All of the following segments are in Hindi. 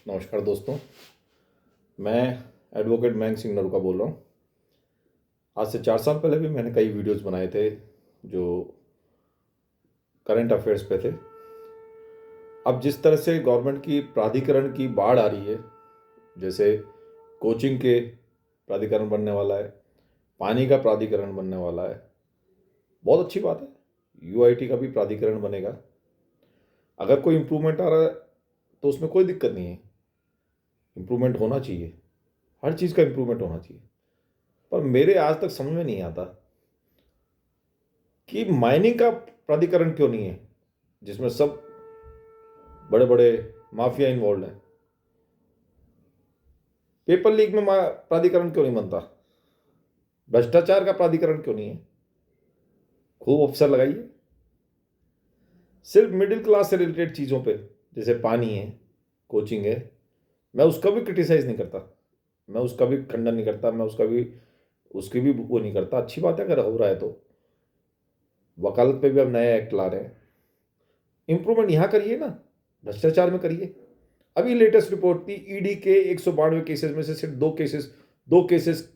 नमस्कार दोस्तों, मैं एडवोकेट मयंक सिंह नरूका बोल रहा हूँ। आज से 4 साल पहले भी मैंने कई वीडियोस बनाए थे जो करंट अफेयर्स पे थे। अब जिस तरह से गवर्नमेंट की प्राधिकरण की बाढ़ आ रही है, जैसे कोचिंग के प्राधिकरण बनने वाला है, पानी का प्राधिकरण बनने वाला है, बहुत अच्छी बात है। यूआईटी का भी प्राधिकरण बनेगा। अगर कोई इम्प्रूवमेंट आ रहा है तो उसमें कोई दिक्कत नहीं है, इम्प्रूवमेंट होना चाहिए, हर चीज़ का इम्प्रूवमेंट होना चाहिए। पर मेरे आज तक समझ में नहीं आता कि माइनिंग का प्राधिकरण क्यों नहीं है, जिसमें सब बड़े बड़े माफिया इन्वॉल्व हैं। पेपर लीक में प्राधिकरण क्यों नहीं बनता? भ्रष्टाचार का प्राधिकरण क्यों नहीं है? खूब अफसर लगाइए। सिर्फ मिडिल क्लास से रिलेटेड चीज़ों पे, जैसे पानी है, कोचिंग है, मैं उसका भी क्रिटिसाइज नहीं करता, मैं उसका भी खंडन नहीं करता, मैं उसकी भी वो नहीं करता। अच्छी बात है अगर हो रहा है तो। वकालत पे भी अब नए एक्ट ला रहे हैं। इंप्रूवमेंट यहाँ करिए ना, भ्रष्टाचार में करिए। अभी लेटेस्ट रिपोर्ट थी, ईडी के 192 केसेस में से सिर्फ दो केसेस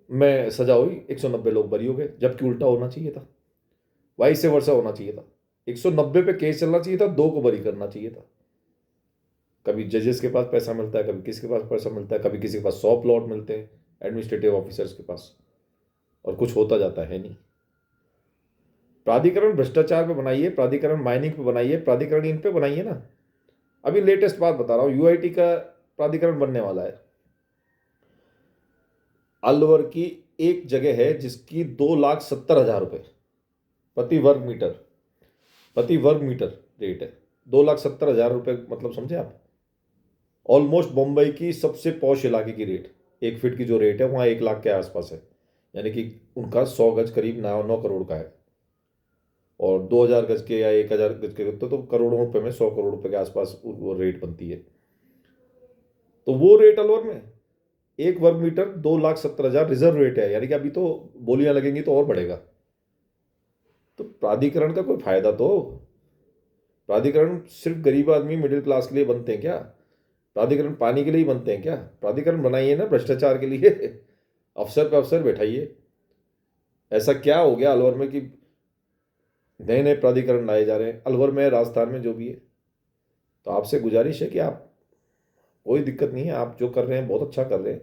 में सजा हुई, 190 लोग बरी हो गए, जबकि उल्टा होना चाहिए था, वाइस से वर्षा होना चाहिए था। 190 पे केस चलना चाहिए था, 2 को बरी करना चाहिए था। कभी जजेस के पास पैसा मिलता है, कभी किसी के पास पैसा मिलता है, कभी किसी के पास 100 प्लॉट मिलते हैं एडमिनिस्ट्रेटिव ऑफिसर्स के पास, और कुछ होता जाता है नहीं। प्राधिकरण भ्रष्टाचार पे बनाइए, प्राधिकरण माइनिंग पे बनाइए, प्राधिकरण इन पे बनाइए ना। अभी लेटेस्ट बात बता रहा हूँ, यूआईटी का प्राधिकरण बनने वाला है। अलवर की एक जगह है जिसकी 2,70,000 रुपये प्रति वर्ग मीटर रेट है। 2,70,000 रुपये, मतलब समझे आप? ऑलमोस्ट मुंबई की सबसे पॉश इलाके की रेट, 1 फीट की जो रेट है वहाँ 1 लाख के आसपास है। यानी कि उनका 100 गज करीब 9 करोड़ का है, और 2,000 गज के या 1,000 गज के तो करोड़ों रुपए में 100 करोड़ रुपए के आसपास वो रेट बनती है। तो वो रेट अलवर में 1 वर्ग मीटर 2,70,000 रिजर्व रेट है। यानी कि अभी तो बोलियां लगेंगी तो और बढ़ेगा। तो प्राधिकरण का कोई फायदा तो, प्राधिकरण सिर्फ गरीब आदमी मिडिल क्लास के लिए बनते हैं क्या? प्राधिकरण पानी के लिए ही बनते हैं क्या? प्राधिकरण बनाइए ना भ्रष्टाचार के लिए। अफसर पे अफसर बैठाइए। ऐसा क्या हो गया अलवर में कि नए नए प्राधिकरण लाए जा रहे हैं? अलवर में, राजस्थान में, जो भी है। तो आपसे गुजारिश है कि आप, कोई दिक्कत नहीं है, आप जो कर रहे हैं बहुत अच्छा कर रहे हैं,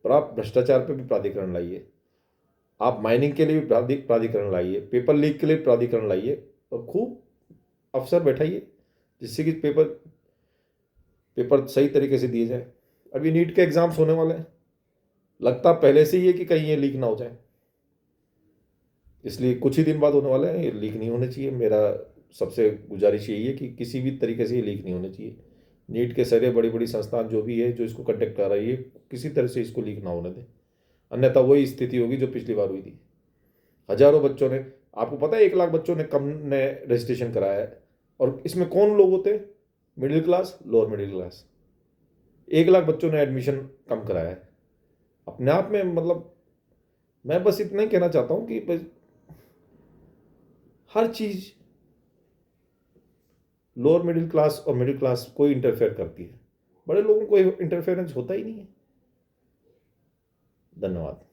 पर आप भ्रष्टाचार पे भी प्राधिकरण लाइए। आप माइनिंग के लिए भी प्राधिकरण लाइए, पेपर लीक के लिए प्राधिकरण लाइए, और खूब अफसर बैठाइए, जिससे कि पेपर पेपर सही तरीके से दिए जाए। अभी नीट के एग्जाम्स होने वाले हैं, लगता पहले से ही है कि कहीं ये लीक ना हो जाए, इसलिए कुछ ही दिन बाद होने वाले हैं। ये लीक नहीं होने चाहिए। मेरा सबसे गुजारिश यही है कि किसी भी तरीके से ये लीक नहीं होने चाहिए। नीट के सारे बड़ी बड़ी संस्थान जो भी है, जो इसको कंडक्ट कर रही है, किसी तरह से इसको लीक ना होने दें, अन्यथा वही स्थिति होगी जो पिछली बार हुई थी। हजारों बच्चों ने, आपको पता है 1 लाख बच्चों ने कम ने रजिस्ट्रेशन कराया है, और इसमें कौन लोग होते हैं? Middle class, lower middle class. 1 lakh बच्चों ने एडमिशन कम कराया है। अपने आप में मतलब, मैं बस इतना ही कहना चाहता हूँ कि बस हर चीज लोअर मिडिल क्लास और मिडिल क्लास कोई इंटरफेयर करती है, बड़े लोगों को इंटरफेरेंस होता ही नहीं है। धन्यवाद।